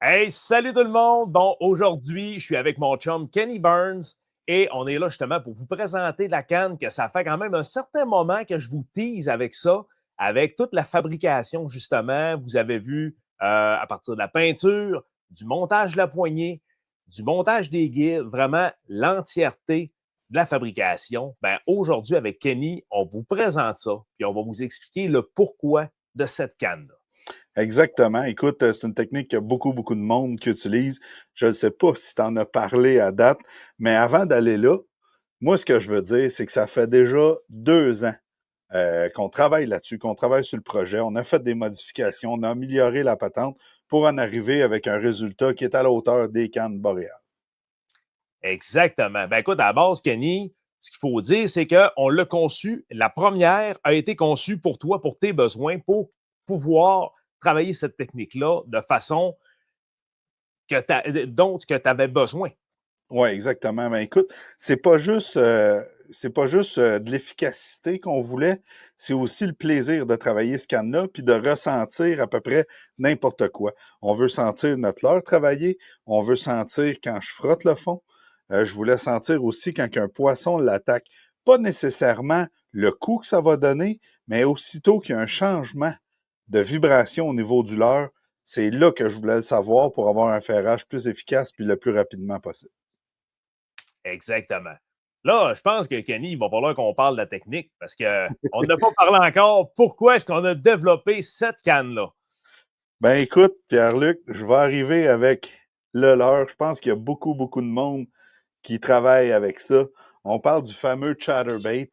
Hey, salut tout le monde! Bon, aujourd'hui, je suis avec mon chum Kenny Burns et on est là justement pour vous présenter la canne que ça fait quand même un certain moment que je vous tease avec ça, avec toute la fabrication justement. Vous avez vu à partir de la peinture, du montage de la poignée, du montage des guides, vraiment l'entièreté de la fabrication. Ben, aujourd'hui, avec Kenny, on vous présente ça puis on va vous expliquer le pourquoi de cette canne-là. Exactement. Écoute, c'est une technique que beaucoup de monde qui utilise. Je ne sais pas si tu en as parlé à date, mais avant d'aller là, moi, ce que je veux dire, c'est que ça fait déjà 2 ans qu'on travaille là-dessus, qu'on travaille sur le projet. On a fait des modifications, on a amélioré la patente pour en arriver avec un résultat qui est à la hauteur des cannes boréales. Exactement. Ben écoute, à la base, Kenny, ce qu'il faut dire, c'est qu'on l'a conçu. La première a été conçue pour toi, pour tes besoins, pour pouvoir travailler cette technique-là de façon dont tu avais besoin. Oui, exactement. Ben, écoute, c'est pas juste de l'efficacité qu'on voulait, c'est aussi le plaisir de travailler ce canne-là, puis de ressentir à peu près n'importe quoi. On veut sentir notre leurre travailler, on veut sentir quand je frotte le fond. Je voulais sentir aussi quand un poisson l'attaque. Pas nécessairement le coup que ça va donner, mais aussitôt qu'il y a un changement de vibration au niveau du leurre, c'est là que je voulais le savoir pour avoir un ferrage plus efficace puis le plus rapidement possible. Exactement. Là, je pense que Kenny, il va falloir qu'on parle de la technique parce qu'on n'a pas parlé encore pourquoi est-ce qu'on a développé cette canne-là. Ben écoute, Pierre-Luc, je vais arriver avec le leur. Je pense qu'il y a beaucoup de monde qui travaille avec ça. On parle du fameux chatterbait.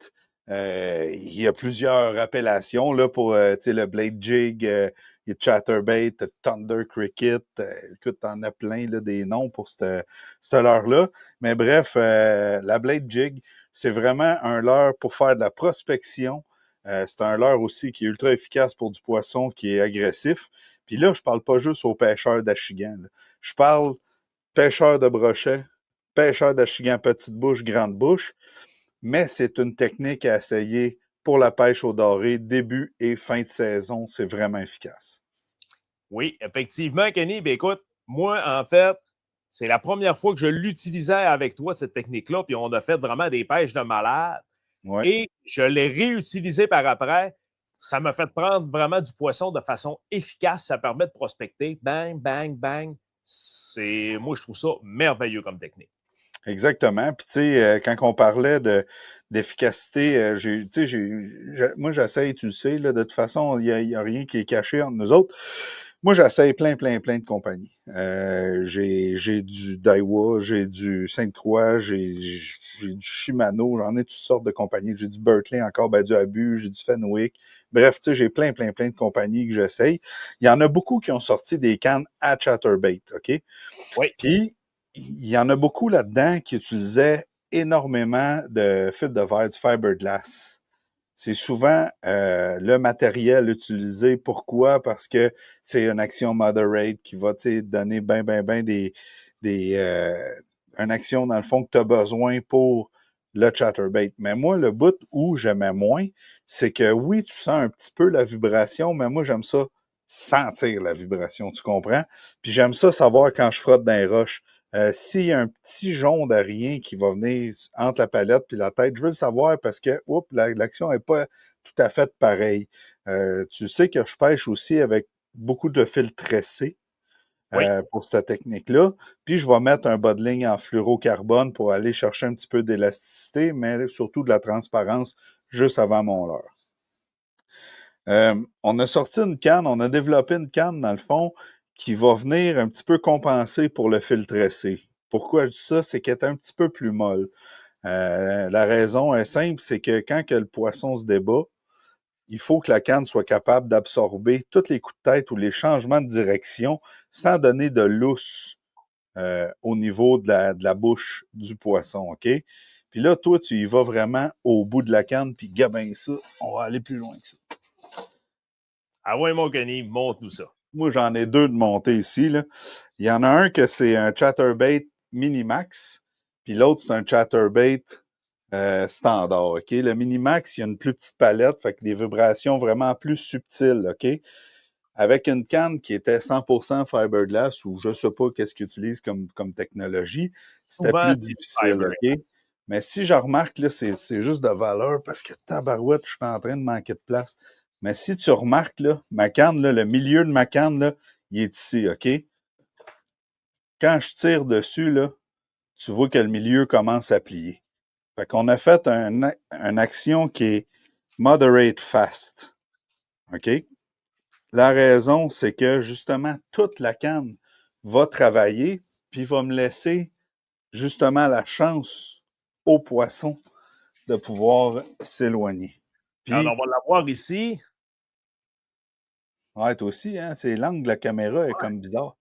Il y a plusieurs appellations là, pour le blade jig, il y a chatterbait, thunder cricket. Écoute, t'en as plein là, des noms pour cette leurre-là. Mais bref, la blade jig, c'est vraiment un leurre pour faire de la prospection. C'est un leurre aussi qui est ultra efficace pour du poisson qui est agressif. Puis là, je parle pas juste aux pêcheurs d'Achigan. Je parle pêcheurs de brochet, pêcheur d'achigan petite bouche, grande bouche, mais c'est une technique à essayer pour la pêche au doré, début et fin de saison. C'est vraiment efficace. Oui, effectivement, Kenny. Ben écoute, moi, en fait, c'est la première fois que je l'utilisais avec toi, cette technique-là, puis on a fait vraiment des pêches de malade. Ouais, Et je l'ai réutilisé par après. Ça m'a fait prendre vraiment du poisson de façon efficace. Ça permet de prospecter. Bang, bang, bang. Moi, je trouve ça merveilleux comme technique. exactement. Puis, tu sais, quand on parlait d'efficacité, moi, j'essaye, tu le sais, là, de toute façon, il y a rien qui est caché entre nous autres. Moi, j'essaye plein de compagnies. J'ai du Daiwa, j'ai du Sainte-Croix, j'ai du Shimano, j'en ai toutes sortes de compagnies. J'ai du Berkeley encore, ben, du Abu, j'ai du Fenwick. Bref, tu sais, j'ai plein de compagnies que j'essaye. Il y en a beaucoup qui ont sorti des cannes à Chatterbait, OK? Oui, Puis, il y en a beaucoup là-dedans qui utilisaient énormément de fibres de verre, du fiberglass. C'est souvent le matériel utilisé. Pourquoi? Parce que c'est une action moderate qui va donner ben des une action, dans le fond, que tu as besoin pour le chatterbait. Mais moi, le bout où j'aimais moins, c'est que oui, tu sens un petit peu la vibration, mais moi, j'aime ça sentir la vibration, tu comprends? Puis j'aime ça savoir quand je frotte dans les roches. S'il y a un petit jonc de rien qui va venir entre la palette et la tête, je veux le savoir parce que l'action n'est pas tout à fait pareille. Tu sais que je pêche aussi avec beaucoup de fils tressés oui. pour cette technique-là. Puis je vais mettre un bas de ligne en fluorocarbone pour aller chercher un petit peu d'élasticité, mais surtout de la transparence juste avant mon leurre. On a sorti une canne, on a développé une canne, dans le fond, qui va venir un petit peu compenser pour le fil tressé. Pourquoi je dis ça? C'est qu'elle est un petit peu plus molle. La raison est simple, c'est que quand que le poisson se débat, il faut que la canne soit capable d'absorber tous les coups de tête ou les changements de direction sans donner de lousse au niveau de la bouche du poisson, OK? Puis là, toi, tu y vas vraiment au bout de la canne, puis gabin ça, on va aller plus loin que ça. Ah ouais, mon Kenny, montre-nous ça. Moi, j'en ai deux de montés ici. Là. Il y en a un que c'est un chatterbait minimax, puis l'autre, c'est un chatterbait standard. OK? Le minimax, il y a une plus petite palette, fait que des vibrations vraiment plus subtiles. OK? avec une canne qui était 100% fiberglass ou je ne sais pas qu'est-ce qu'ils utilisent comme technologie, c'était Souvent, plus c'est du difficile, fiber. OK? Mais si je remarque, là, c'est juste de valeur parce que tabarouette, je suis en train de manquer de place. Mais si tu remarques, là, ma canne, là, le milieu de ma canne, là, il est ici, OK? Quand je tire dessus, là, tu vois que le milieu commence à plier. Fait qu'on a fait une action qui est moderate fast. OK? La raison, c'est que justement, toute la canne va travailler, puis va me laisser justement la chance au poisson de pouvoir s'éloigner. Quand on Puis, va l'avoir ici, ouais, toi aussi, hein, c'est l'angle de la caméra est comme bizarre.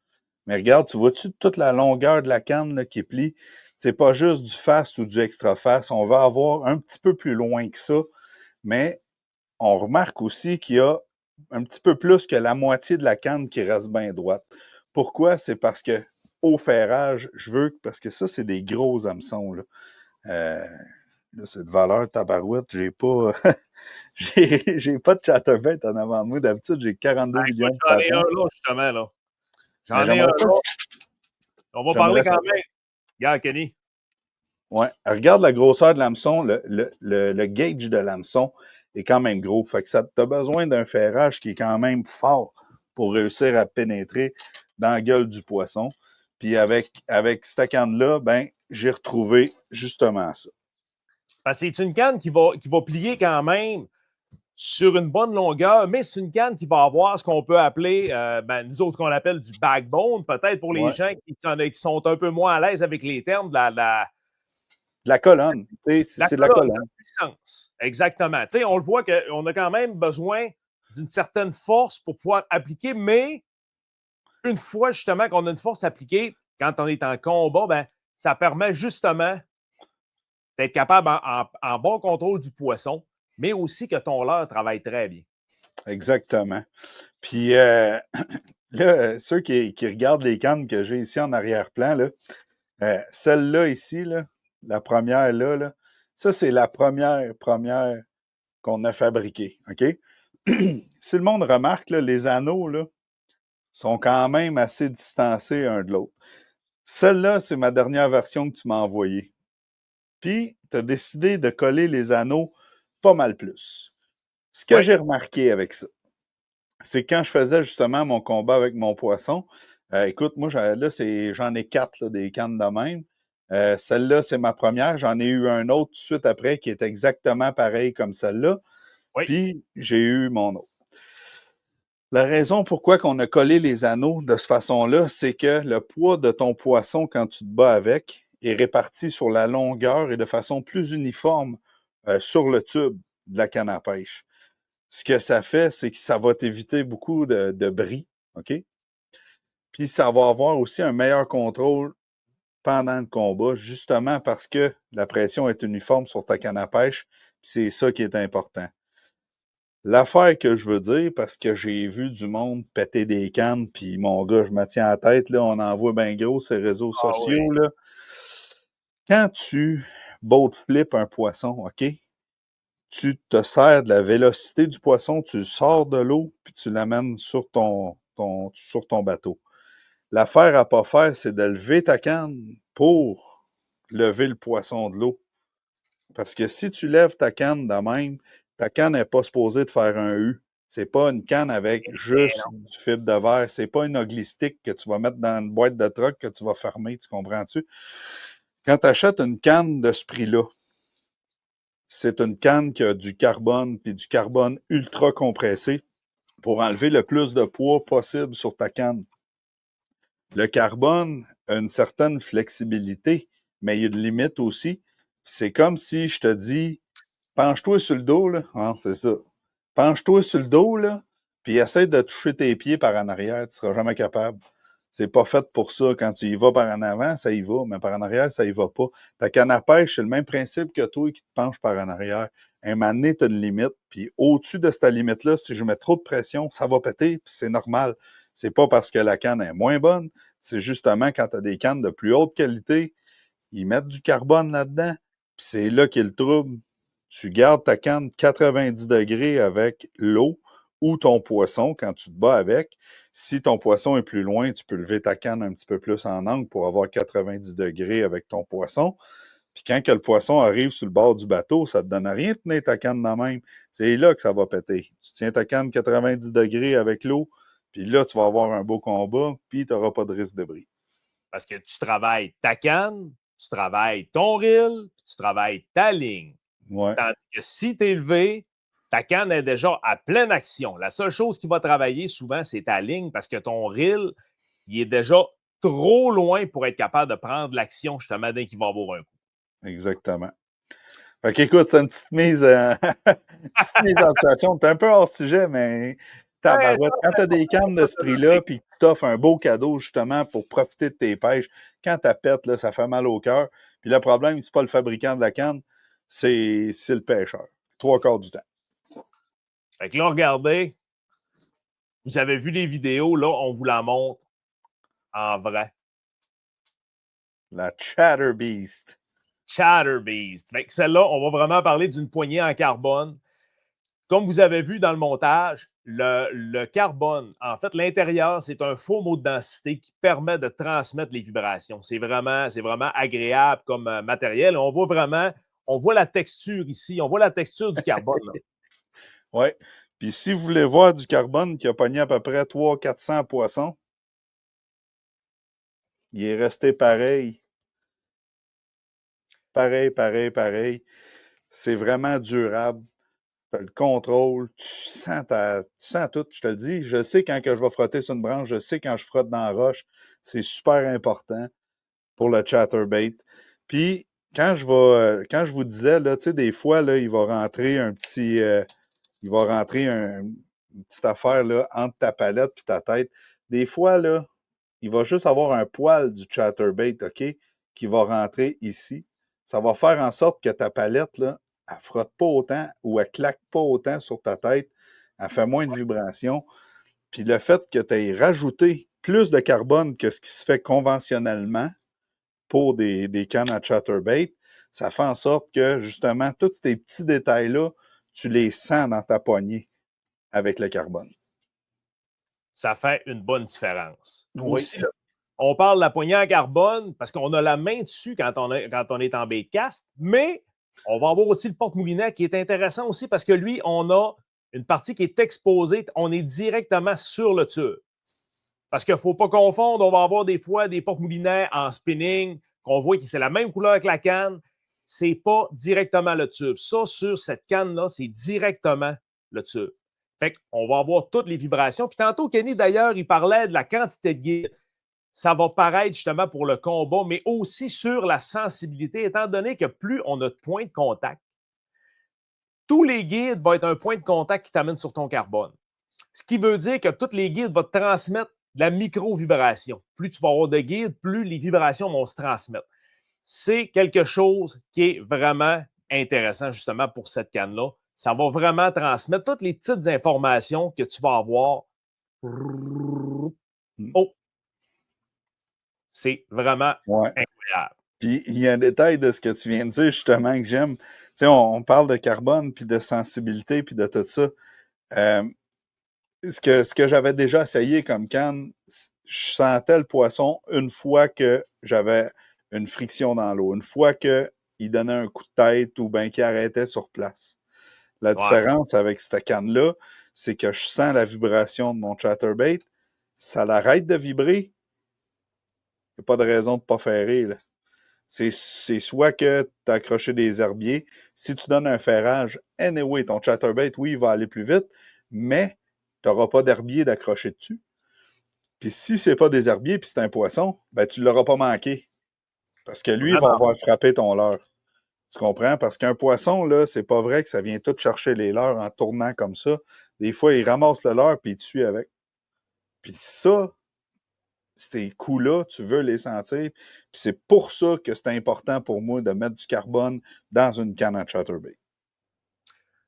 Mais regarde, tu vois-tu toute la longueur de la canne là, qui plie? C'est pas juste du fast ou du extra fast. On va avoir un petit peu plus loin que ça, mais on remarque aussi qu'il y a un petit peu plus que la moitié de la canne qui reste bien droite. Pourquoi? C'est parce que au ferrage, je veux, parce que ça, c'est des gros hameçons. Là, c'est de valeur tabarouette. J'ai pas, j'ai pas de chatterbait en avant de moi. D'habitude, j'ai 42 écoute, millions de j'en ai un patins. là, justement, là. Mais J'en ai un là. On va parler j'aimerais quand ça. même. Regarde, Kenny. Ouais. Regarde la grosseur de l'hameçon. Le gauge de l'hameçon est quand même gros. Fait que ça, t'as besoin d'un ferrage qui est quand même fort pour réussir à pénétrer dans la gueule du poisson. Puis avec cette canne-là, ben, j'ai retrouvé justement ça. Parce que c'est une canne qui va plier quand même sur une bonne longueur, mais c'est une canne qui va avoir ce qu'on peut appeler, nous autres, ce qu'on appelle du backbone, peut-être pour les Ouais. gens qui sont un peu moins à l'aise avec les termes de La colonne. Tu sais, la c'est de la colonne, la colonne. puissance. Exactement. Tu sais, on le voit qu'on a quand même besoin d'une certaine force pour pouvoir appliquer, mais une fois justement qu'on a une force appliquée, quand on est en combat, ben, ça permet justement d'être capable en bon contrôle du poisson, mais aussi que ton leurre travaille très bien. Exactement. Puis là, ceux qui regardent les cannes que j'ai ici en arrière-plan, là, celle-là ici, là, la première là, ça, c'est la première qu'on a fabriquée. OK? Si le monde remarque, là, les anneaux là, sont quand même assez distancés un de l'autre. Celle-là, c'est ma dernière version que tu m'as envoyée. Puis, tu as décidé de coller les anneaux pas mal plus. Ce que Oui, j'ai remarqué avec ça, c'est quand je faisais justement mon combat avec mon poisson. Écoute, moi, j'en ai 4 là, des cannes de même. Celle-là, c'est ma première. J'en ai eu un autre tout de suite après qui est exactement pareil comme celle-là. oui. Puis, j'ai eu mon autre. La raison pourquoi on a collé les anneaux de cette façon-là, c'est que le poids de ton poisson quand tu te bats avec est réparti sur la longueur et de façon plus uniforme sur le tube de la canne à pêche. Ce que ça fait, c'est que ça va t'éviter beaucoup de bris, OK? Puis ça va avoir aussi un meilleur contrôle pendant le combat, justement parce que la pression est uniforme sur ta canne à pêche. C'est ça qui est important. L'affaire que je veux dire, parce que j'ai vu du monde péter des cannes, puis mon gars, je me tiens à la tête, là, on en voit bien gros ces réseaux Ah oui. sociaux, là. Quand tu boat flip un poisson, OK? Tu te sers de la vélocité du poisson, tu le sors de l'eau, puis tu l'amènes sur sur ton bateau. L'affaire à pas faire, c'est de lever ta canne pour lever le poisson de l'eau. Parce que si tu lèves ta canne de même, ta canne n'est pas supposée de faire un U. C'est pas une canne avec Mais juste non. du fibre de verre. C'est pas une ugly stick que tu vas mettre dans une boîte de truck que tu vas fermer, tu comprends-tu? Quand tu achètes une canne de ce prix-là, c'est une canne qui a du carbone, puis du carbone ultra compressé pour enlever le plus de poids possible sur ta canne. Le carbone a une certaine flexibilité, mais il y a une limite aussi. C'est comme si je te dis, penche-toi sur le dos, là. Ah, c'est ça. Penche-toi sur le dos, là, puis essaie de toucher tes pieds par en arrière. Tu ne seras jamais capable. C'est pas fait pour ça. Quand tu y vas par en avant, ça y va, mais par en arrière, ça y va pas. Ta canne à pêche, c'est le même principe que toi qui te penches par en arrière. Un moment donné, tu as une limite, puis au-dessus de cette limite-là, si je mets trop de pression, ça va péter, puis c'est normal. C'est pas parce que la canne est moins bonne, c'est justement quand tu as des cannes de plus haute qualité, ils mettent du carbone là-dedans, puis c'est là qu'est le trouble. Tu gardes ta canne 90 degrés avec l'eau ou ton poisson quand tu te bats avec. Si ton poisson est plus loin, tu peux lever ta canne un petit peu plus en angle pour avoir 90 degrés avec ton poisson. Puis quand que le poisson arrive sur le bord du bateau, ça ne te donne à rien de tenir ta canne de même. C'est là que ça va péter. Tu tiens ta canne 90 degrés avec l'eau, puis là, tu vas avoir un beau combat, puis tu n'auras pas de risque de bris. Parce que tu travailles ta canne, tu travailles ton reel, puis tu travailles ta ligne. Ouais. Tandis que si tu es levé, ta canne est déjà à pleine action. La seule chose qui va travailler souvent, c'est ta ligne parce que ton reel, il est déjà trop loin pour être capable de prendre l'action justement dès qu'il va avoir un coup. Exactement. Fait qu'écoute, c'est une petite mise, petite mise en situation. T'es un peu hors sujet, mais tabarouette. Quand t'as des cannes de ce prix-là, puis que tu t'offres un beau cadeau justement pour profiter de tes pêches, quand t'as pète, là, ça fait mal au cœur. Puis le problème, c'est pas le fabricant de la canne, c'est le pêcheur. 3/4 du temps. Fait que là, regardez, vous avez vu les vidéos, là, on vous la montre en vrai. La Chatterbeast. Chatterbeast. Fait que celle-là, on va vraiment parler d'une poignée en carbone. Comme vous avez vu dans le montage, le carbone, en fait, l'intérieur, c'est un faux mot de densité qui permet de transmettre les vibrations. C'est vraiment agréable comme matériel. On voit la texture ici, on voit la texture du carbone. Oui. Puis si vous voulez voir du carbone qui a pogné à peu près 300-400 poissons, il est resté pareil. Pareil. C'est vraiment durable. Tu as le contrôle, tu sens tout, je te le dis. Je sais quand que je vais frotter sur une branche, je sais quand je frotte dans la roche. C'est super important pour le chatterbait. Puis, quand je vous disais, là, tu sais, des fois, là, il va rentrer une petite affaire là, entre ta palette et ta tête. Des fois, là, il va juste avoir un poil du chatterbait, OK, qui va rentrer ici. Ça va faire en sorte que ta palette, là, elle ne frotte pas autant ou elle ne claque pas autant sur ta tête. Elle fait moins de vibrations. Puis le fait que tu aies rajouté plus de carbone que ce qui se fait conventionnellement pour des cannes à chatterbait, ça fait en sorte que, justement, tous ces petits détails-là, tu les sens dans ta poignée avec le carbone. Ça fait une bonne différence. Oui. Aussi, on parle de la poignée en carbone parce qu'on a la main dessus quand on est en baitcast, mais on va avoir aussi le porte-moulinet qui est intéressant aussi parce que lui, on a une partie qui est exposée, on est directement sur le tube. Parce qu'il ne faut pas confondre, on va avoir des fois des porte-moulinets en spinning qu'on voit que c'est la même couleur que la canne. Ce n'est pas directement le tube. Ça, sur cette canne-là, c'est directement le tube. Fait qu'on va avoir toutes les vibrations. Puis tantôt, Kenny, d'ailleurs, il parlait de la quantité de guide. Ça va paraître justement pour le combat, mais aussi sur la sensibilité, étant donné que plus on a de points de contact, tous les guides vont être un point de contact qui t'amène sur ton carbone. Ce qui veut dire que tous les guides vont te transmettre de la micro-vibration. Plus tu vas avoir de guides, plus les vibrations vont se transmettre. C'est quelque chose qui est vraiment intéressant justement pour cette canne-là. Ça va vraiment transmettre toutes les petites informations que tu vas avoir. Oh! C'est vraiment incroyable. Puis il y a un détail de ce que tu viens de dire justement que j'aime. Tu sais, on parle de carbone, puis de sensibilité, puis de tout ça. Ce que j'avais déjà essayé comme canne, je sentais le poisson une fois que j'avais une friction dans l'eau, une fois qu'il donnait un coup de tête ou bien qu'il arrêtait sur place. La différence avec cette canne-là, c'est que je sens la vibration de mon chatterbait, ça l'arrête de vibrer. Il n'y a pas de raison de ne pas ferrer, là. C'est soit que tu as accroché des herbiers. Si tu donnes un ferrage, anyway, ton chatterbait, oui, il va aller plus vite, mais tu n'auras pas d'herbier d'accrocher dessus. Puis si ce n'est pas des herbiers puis c'est un poisson, ben tu ne l'auras pas manqué. Parce que lui, il va avoir frappé ton leurre. Tu comprends? Parce qu'un poisson, là, c'est pas vrai que ça vient tout chercher les leurres en tournant comme ça. Des fois, il ramasse le leurre puis il te suit avec. Puis ça, ces coups-là, tu veux les sentir. Puis c'est pour ça que c'est important pour moi de mettre du carbone dans une canne à chatterbait.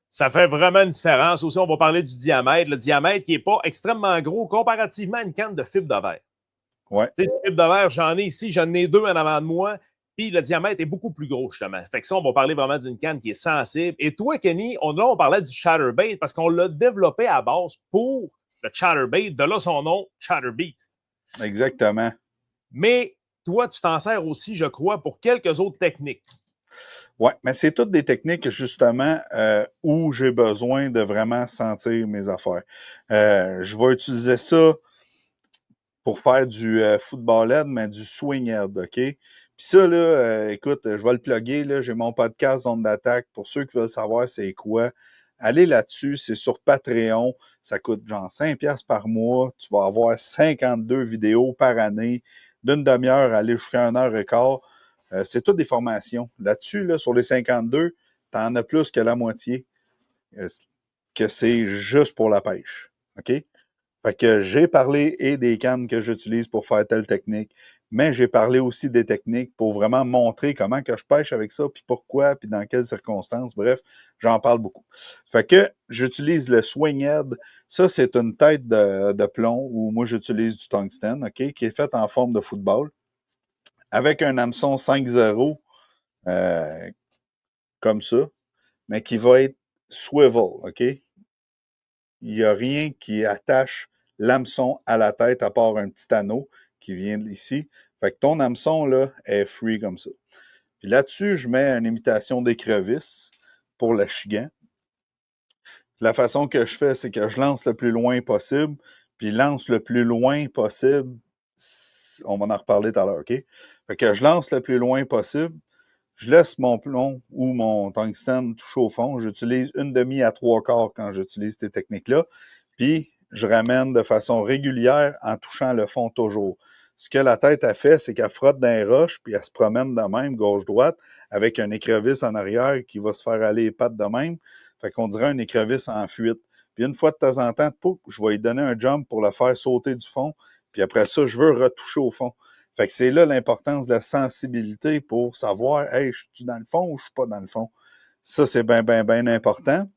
Ça fait vraiment une différence. Aussi, on va parler du diamètre. Le diamètre qui n'est pas extrêmement gros comparativement à une canne de fibre de verre. Ouais. Tu sais, du fibre de verre, j'en ai ici, j'en ai deux en avant de moi. Puis le diamètre est beaucoup plus gros, justement. Fait que ça, on va parler vraiment d'une canne qui est sensible. Et toi, Kenny, on parlait du chatterbait parce qu'on l'a développé à base pour le chatterbait. De là son nom, Chatterbeast. Exactement. Mais toi, tu t'en sers aussi, je crois, pour quelques autres techniques. Oui, mais c'est toutes des techniques, justement, où j'ai besoin de vraiment sentir mes affaires. Je vais utiliser ça pour faire du football head, mais du swing head, OK? Puis ça, là, écoute, je vais le plugger, là, j'ai mon podcast Zone d'attaque. Pour ceux qui veulent savoir c'est quoi, allez là-dessus, c'est sur Patreon. Ça coûte genre 5$ par mois. Tu vas avoir 52 vidéos par année, d'une demi-heure à aller jusqu'à 1h15. C'est toutes des formations. Là-dessus, là, sur les 52, tu en as plus que la moitié que c'est juste pour la pêche. OK? Fait que j'ai parlé et des cannes que j'utilise pour faire telle technique, mais j'ai parlé aussi des techniques pour vraiment montrer comment que je pêche avec ça, puis pourquoi, puis dans quelles circonstances. Bref, j'en parle beaucoup. Fait que j'utilise le swing head. Ça, c'est une tête de plomb où moi j'utilise du tungstène, OK, qui est faite en forme de football, avec un hameçon 5-0, comme ça, mais qui va être swivel, OK? Il n'y a rien qui attache l'hameçon à la tête à part un petit anneau qui vient d'ici. Fait que ton hameçon, là, est free comme ça. Puis là-dessus, je mets une imitation d'écrevisse pour le chigan. La façon que je fais, c'est que je lance le plus loin possible, puis lance le plus loin possible. On va en reparler tout à l'heure, OK? Fait que je lance le plus loin possible. Je laisse mon plomb ou mon tungstène toucher au fond. J'utilise une demi à trois quarts quand j'utilise ces techniques-là. Puis, je ramène de façon régulière en touchant le fond toujours. Ce que la tête a fait, c'est qu'elle frotte dans les roches, puis elle se promène de même, gauche-droite, avec un écrevisse en arrière qui va se faire aller les pattes de même. Fait qu'on dirait un écrevisse en fuite. Puis une fois de temps en temps, pouf, je vais lui donner un jump pour le faire sauter du fond. Puis après ça, je veux retoucher au fond. Fait que c'est là l'importance de la sensibilité pour savoir, hey, je suis dans le fond ou je suis pas dans le fond. Ça, c'est bien, bien, bien important.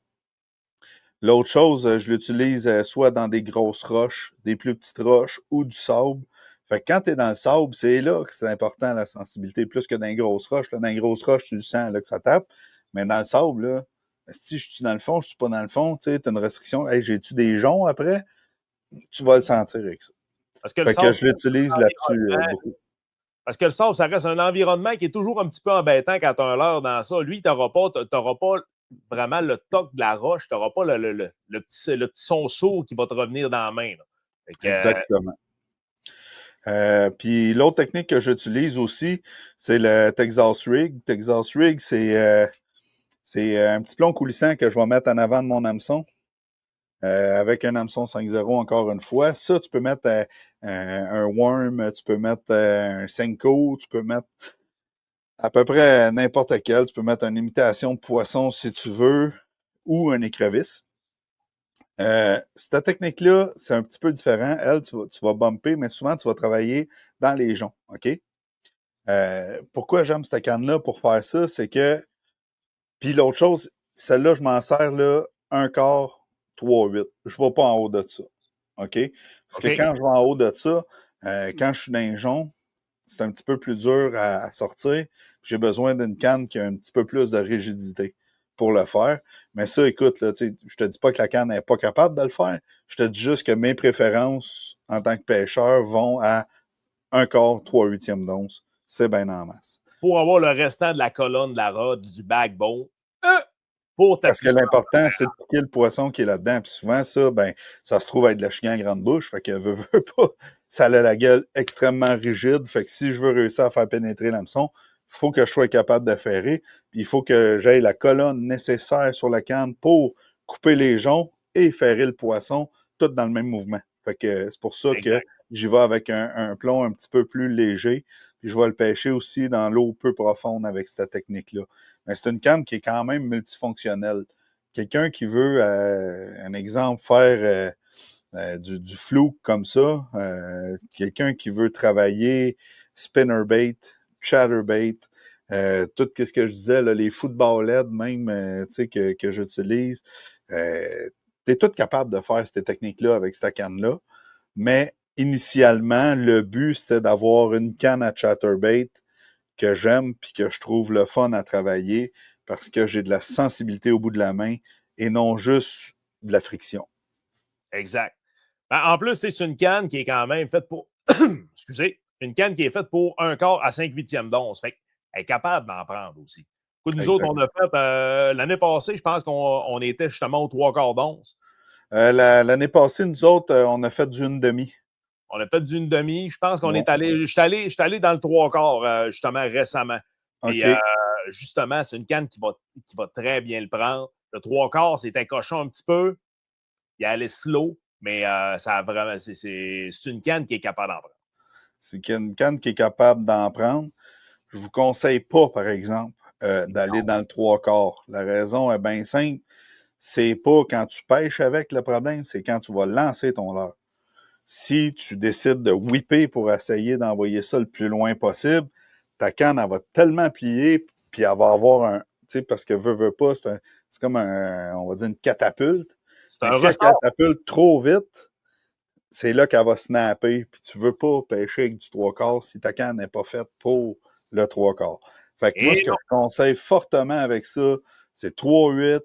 L'autre chose, je l'utilise soit dans des grosses roches, des plus petites roches ou du sable. Fait que quand tu es dans le sable, c'est là que c'est important la sensibilité, plus que dans les grosses roches. Là, dans les grosses roches, tu le sens là, que ça tape. Mais dans le sable, là, si je suis dans le fond, je suis pas dans le fond, tu sais, as une restriction. Hey, j'ai-tu des joncs après? Tu vas le sentir avec ça. Parce que le Fait que sable, je l'utilise là-dessus beaucoup. Parce que le sable, ça reste un environnement qui est toujours un petit peu embêtant quand tu as un leurre dans ça. Lui, tu n'auras pas vraiment le toc de la roche, tu n'auras pas le petit son sourd qui va te revenir dans la main. Exactement. Puis l'autre technique que j'utilise aussi, c'est le Texas Rig. Texas Rig, c'est un petit plomb coulissant que je vais mettre en avant de mon hameçon. Avec un hameçon 5-0 encore une fois. Ça, tu peux mettre un worm, tu peux mettre un Senko, tu peux mettre à peu près n'importe quel. Tu peux mettre une imitation de poisson si tu veux, ou un écrevisse. Cette technique-là, c'est un petit peu différent. Elle, tu vas bumper, mais souvent, tu vas travailler dans les joncs. OK? Pourquoi j'aime cette canne-là pour faire ça? C'est que. Puis l'autre chose, celle-là, je m'en sers là, un quart, 3/8. Je ne vais pas en haut de ça. OK? Parce que OK. quand je vais en haut de ça, quand je suis dans les joncs, c'est un petit peu plus dur à sortir. J'ai besoin d'une canne qui a un petit peu plus de rigidité pour le faire. Mais ça, écoute, là, je te dis pas que la canne n'est pas capable de le faire. Je te dis juste que mes préférences en tant que pêcheur vont à un quart, 3/8 d'once. C'est bien en masse. Pour avoir le restant de la colonne, de la rod, du backbone, euh, pour ta Parce que puissance. l'important, c'est de piquer le poisson qui est là-dedans. Puis souvent, ça, ben, ça se trouve être de la chigan à grande bouche. Fait que veux pas, ça a la gueule extrêmement rigide. Fait que si je veux réussir à faire pénétrer l'hameçon, il faut que je sois capable de ferrer. Puis il faut que j'aie la colonne nécessaire sur la canne pour couper les joncs et ferrer le poisson, tout dans le même mouvement. Fait que c'est pour ça que Exact. j'y vais avec un plomb un petit peu plus léger. Puis je vais le pêcher aussi dans l'eau peu profonde avec cette technique-là. Mais c'est une canne qui est quand même multifonctionnelle. Quelqu'un qui veut, un exemple, faire du flou comme ça, quelqu'un qui veut travailler spinnerbait, chatterbait, tout ce que je disais, là, les football LED même que j'utilise, tu es tout capable de faire ces techniques-là avec cette canne-là. Mais initialement, le but, c'était d'avoir une canne à chatterbait que j'aime puis que je trouve le fun à travailler parce que j'ai de la sensibilité au bout de la main et non juste de la friction. Exact. Ben, en plus, c'est une canne qui est quand même faite pour. Excusez. Une canne qui est faite pour un quart à 5 huitièmes d'once. Fait qu'elle est capable d'en prendre aussi. Écoute, nous autres, on Exactement. a fait l'année passée, je pense qu'on était justement aux trois quarts d'once. L'année passée, nous autres, on a fait du 1,5. On a fait d'une demi. Je pense qu'on Ouais. est allé. Je suis allé dans le trois quarts, justement, récemment. Puis, OK. justement, c'est une canne qui va très bien le prendre. Le trois quarts, c'était cochon un petit peu. Il allait slow, mais ça a vraiment. C'est une canne qui est capable d'en prendre. C'est qu'il y a une canne qui est capable d'en prendre. Je vous conseille pas, par exemple, d'aller dans le trois quarts. La raison est bien simple. C'est pas quand tu pêches avec le problème, c'est quand tu vas lancer ton leurre. Si tu décides de whipper pour essayer d'envoyer ça le plus loin possible, ta canne, elle va tellement plier, puis elle va avoir un. Tu sais, parce que veut pas, c'est comme on va dire une catapulte. C'est Mais un si elle ressort. catapulte trop vite, c'est là qu'elle va snapper. Puis tu veux pas pêcher avec du trois quarts si ta canne n'est pas faite pour le trois quarts. Fait que moi, ce Et que non. je conseille fortement avec ça, c'est 3-8,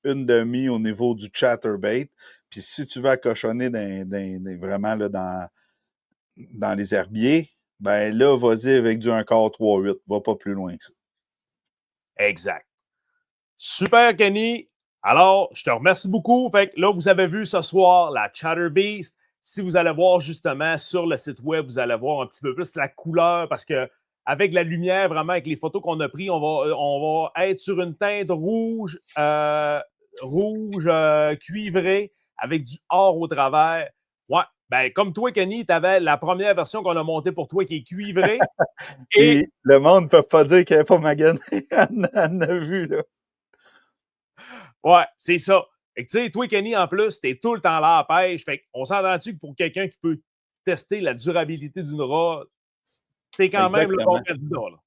une demi au niveau du chatterbait. Puis si tu veux cochonner vraiment là, dans les herbiers, ben là, vas-y avec du un quart 3-8. Va pas plus loin que ça. Exact. Super, Kenny. Alors, je te remercie beaucoup. Fait que là, vous avez vu ce soir la Chatter Beast. Si vous allez voir justement sur le site web, vous allez voir un petit peu plus la couleur parce que avec la lumière, vraiment, avec les photos qu'on a prises, on va être sur une teinte rouge cuivré avec du or au travers. Ouais, ben, comme toi, Kenny, tu avais la première version qu'on a montée pour toi qui est cuivrée. Et Puis le monde ne peut pas dire qu'il n'y avait pas magané. On en a vu, là. ouais, c'est ça. Fait que, tu sais, toi, Kenny, en plus, t'es tout le temps là à la pêche. Fait qu'on s'entend-tu que pour quelqu'un qui peut tester la durabilité d'une rod, t'es quand même le bon Exactement. candidat, là.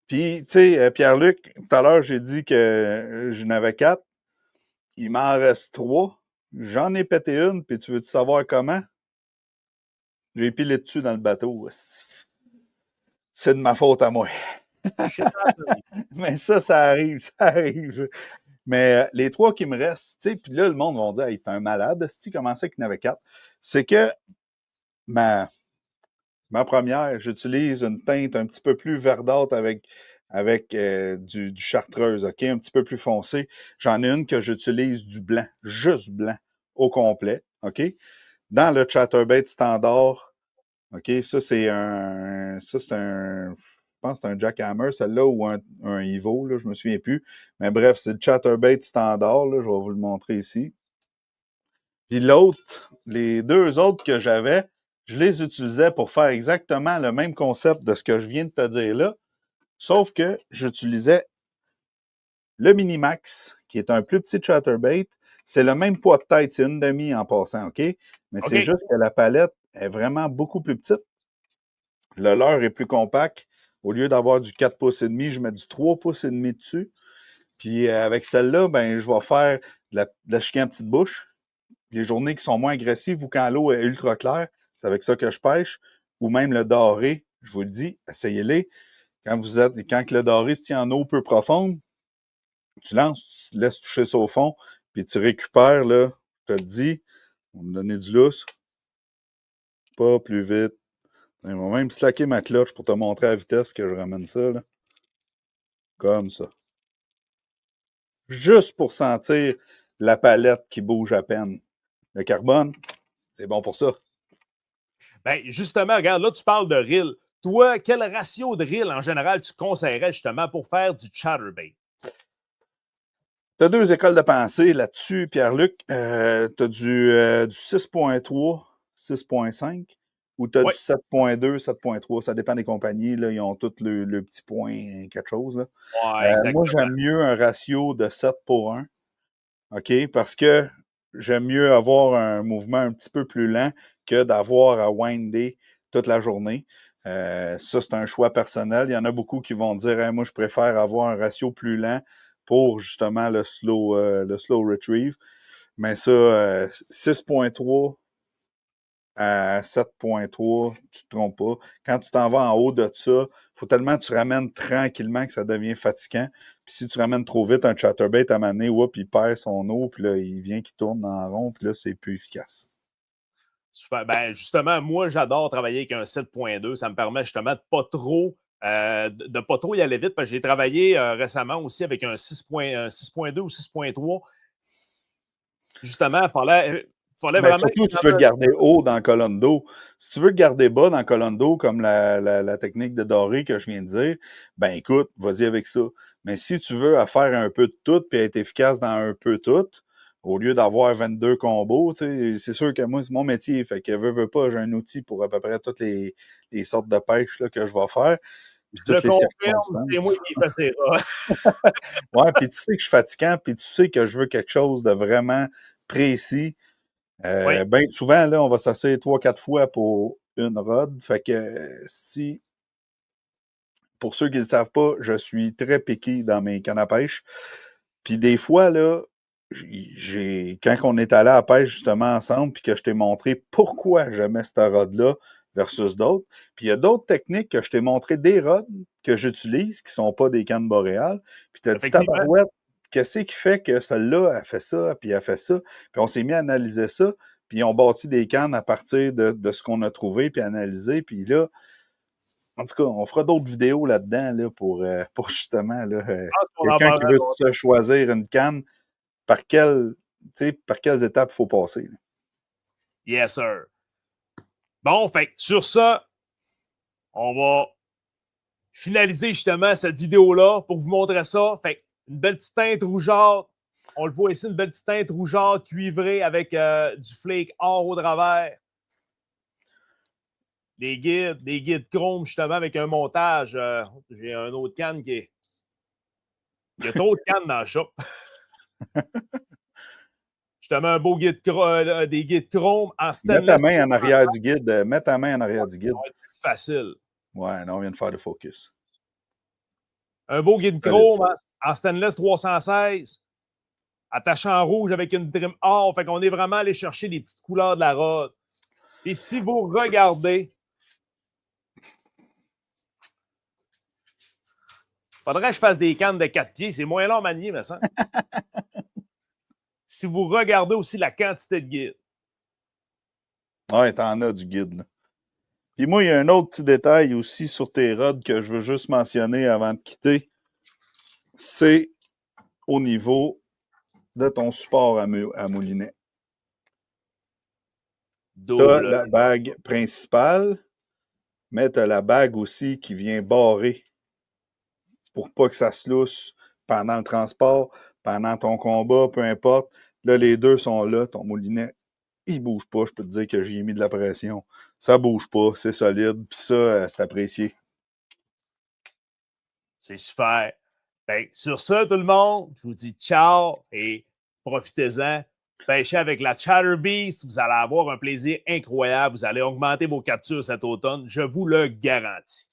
Puis, tu sais, Pierre-Luc, tout à l'heure, j'ai dit que j'en avais 4. Il m'en reste 3. J'en ai pété une, puis tu veux-tu savoir comment? J'ai pilé dessus dans le bateau, hostie. C'est de ma faute à moi. Shit happens. Mais ça arrive, ça arrive. Mais les 3 qui me restent, tu sais, puis là, le monde va dire, hey, c'est un malade, hostie, comment ça qu'il y en avait 4? C'est que ma, ma première, j'utilise une teinte un petit peu plus verdâtre avec du chartreuse, OK? Un petit peu plus foncé. J'en ai une que j'utilise du blanc, juste blanc, au complet, OK? Dans le chatterbait standard, OK, je pense que c'est un jackhammer, celle-là, ou un Evo, là, je me souviens plus. Mais bref, c'est le chatterbait standard, là, je vais vous le montrer ici. Puis l'autre, les 2 autres que j'avais, je les utilisais pour faire exactement le même concept de ce que je viens de te dire là, sauf que j'utilisais le Minimax, qui est un plus petit chatterbait. C'est le même poids de tête, c'est une demi en passant, OK? Mais c'est OK. juste que la palette est vraiment beaucoup plus petite. Le leurre est plus compact. Au lieu d'avoir du 4 pouces et demi, je mets du 3 pouces et demi dessus. Puis avec celle-là, ben, je vais faire de la chiquée en petite bouche. Les journées qui sont moins agressives ou quand l'eau est ultra claire, c'est avec ça que je pêche. Ou même le doré, je vous le dis, essayez-les. Quand le doré se tient en eau peu profonde, tu lances, tu laisses toucher ça au fond, puis tu récupères, là, je te le dis, on va me donner du lousse, pas plus vite. Je vais même slacker ma cloche pour te montrer à la vitesse que je ramène ça, là. Comme ça. Juste pour sentir la palette qui bouge à peine. Le carbone, c'est bon pour ça. Ben, justement, regarde, là, tu parles de reel. Toi, quel ratio de reel en général tu conseillerais justement pour faire du chatterbait? Tu as 2 écoles de pensée là-dessus, Pierre-Luc. Tu as du 6.3, 6.5, ou tu as Oui, du 7.2, 7.3. Ça dépend des compagnies. Là, ils ont tous le petit point, quelque chose. Là. ouais, Moi, exactement. j'aime mieux un ratio de 7 pour 1. OK? Parce que j'aime mieux avoir un mouvement un petit peu plus lent que d'avoir à winder toute la journée. Ça, c'est un choix personnel. Il y en a beaucoup qui vont dire hey, moi, je préfère avoir un ratio plus lent pour justement le slow retrieve. Mais ça, 6.3, à 7.3, tu te trompes pas. Quand tu t'en vas en haut de ça, il faut tellement que tu ramènes tranquillement que ça devient fatigant. Puis si tu ramènes trop vite, un chatterbait, à un moment donné, il perd son eau, puis là, il vient qu'il tourne en rond, puis là, c'est plus efficace. Super. Ben, justement, moi, j'adore travailler avec un 7.2. Ça me permet justement de pas trop y aller vite. Parce que j'ai travaillé récemment aussi avec un 6.2 ou 6.3. Justement, il fallait Ben, vraiment. surtout si tu veux le garder haut dans la colonne d'eau. Si tu veux le garder bas dans la colonne d'eau, comme la technique de doré que je viens de dire, ben écoute, vas-y avec ça. Mais si tu veux à faire un peu de tout puis être efficace dans un peu tout, au lieu d'avoir 22 combos, c'est sûr que moi, c'est mon métier. Fait que veux pas, j'ai un outil pour à peu près toutes les sortes de pêche là, que je vais faire, puis Je le toutes les confirme, c'est moi circonstances. qui fais ces rats. Ouais, puis tu sais que je suis fatigant, puis tu sais que je veux quelque chose de vraiment précis. Oui, Ben souvent, là, on va s'asseoir 3-4 fois pour une rod. Fait que si, pour ceux qui ne le savent pas, je suis très piqué dans mes cannes à pêche. Puis des fois, là, quand on est allé à la pêche justement ensemble, puis que je t'ai montré pourquoi j'aimais cette rod-là versus d'autres. Puis il y a d'autres techniques que je t'ai montré des rods que j'utilise qui ne sont pas des cannes boréales. Puis tu as dit effectivement. tabarouette, qu'est-ce qui fait que celle-là a fait ça, puis elle fait ça. Puis on s'est mis à analyser ça, puis on bâtit des cannes à partir de ce qu'on a trouvé, puis analysé. Puis là, en tout cas, on fera d'autres vidéos là-dedans là, pour justement là, Je pense qu'on en quelqu'un qui parlera veut d'autres. se choisir une canne, par quelles étapes il faut passer. Là. Yes, sir. Bon, fait sur ça, on va finaliser justement cette vidéo-là pour vous montrer ça. Fait une belle petite teinte rougeâtre. On le voit ici, une belle petite teinte rougeâtre cuivrée avec du flake or au travers. Des guides chrome justement avec un montage. J'ai un autre canne qui est. Il y a trop de cannes dans le shop. Justement, un beau des guides chrome en Mets ta stainless. main en arrière du guide. Mets ta main en arrière du guide. Ça va être plus facile. Ouais, non, on vient de faire le focus. Un beau guide Solide. chrome en stainless 316, attaché en rouge avec une trim or. Fait qu'on est vraiment allé chercher les petites couleurs de la rod. Et si vous regardez, faudrait que je fasse des cannes de 4 pieds. C'est moins long à manier, mais ça. Si vous regardez aussi la quantité de guides. Ouais, t'en as du guide. Là. Puis moi, il y a un autre petit détail aussi sur tes rods que je veux juste mentionner avant de quitter. C'est au niveau de ton support à moulinet. Tu as Double. la bague principale, mais tu as la bague aussi qui vient barrer pour pas que ça se lousse pendant le transport, pendant ton combat, peu importe. Là, les deux sont là. Ton moulinet, il bouge pas. Je peux te dire que j'y ai mis de la pression. Ça bouge pas, c'est solide. Puis ça, c'est apprécié. C'est super. Ben, sur ça, tout le monde, je vous dis ciao et profitez-en. Pêchez avec la Chatterbeast, vous allez avoir un plaisir incroyable. Vous allez augmenter vos captures cet automne, je vous le garantis.